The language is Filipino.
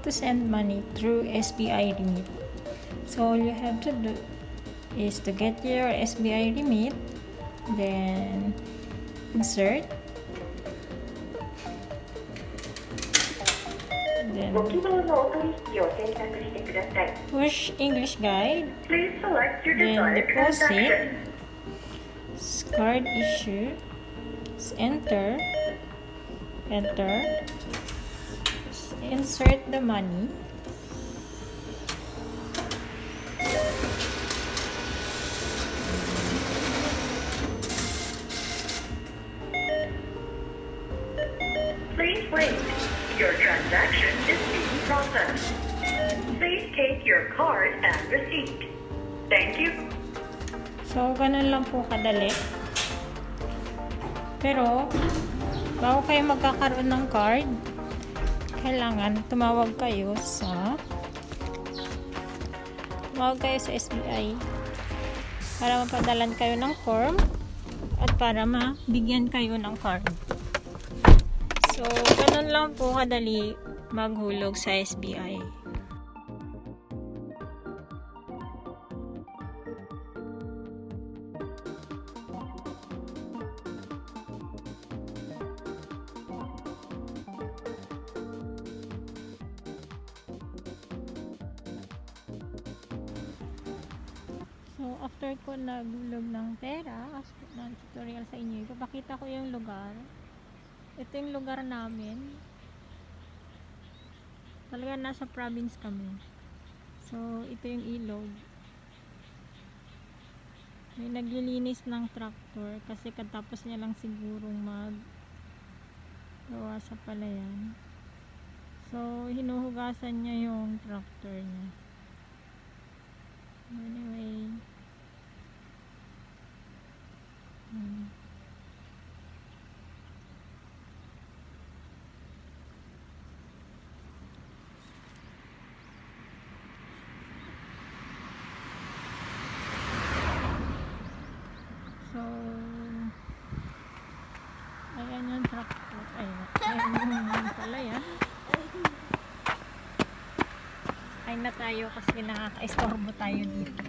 to send money through SBI REMIT. So all you have to do is to get your SBI REMIT, then insert, then push English guide, then deposit, card issue, enter, insert the money, please wait. Your transaction is being processed. Please take your card and receipt. Thank you. So, ganun lang po kadali. Pero, bago kayo magkakaroon ng card, kailangan tumawag kayo sa SBI para mapadalan kayo ng form at para mabigyan kayo ng card. So, ganun lang po kadali maghulog sa SBI. So, after ko naghulog ng pera, ng tutorial sa inyo, ipapakita ko yung lugar. Ito yung lugar namin. Talaga nasa province kami. So, ito yung ilog. May naglilinis ng tractor kasi katapos niya lang sigurong gawa sa palayan. So, hinuhugasan niya yung tractor niya. Anyway. So, ayan yung tractor. Ayan yung palayan. Kain na tayo kasi nakaka-istorbo tayo dito.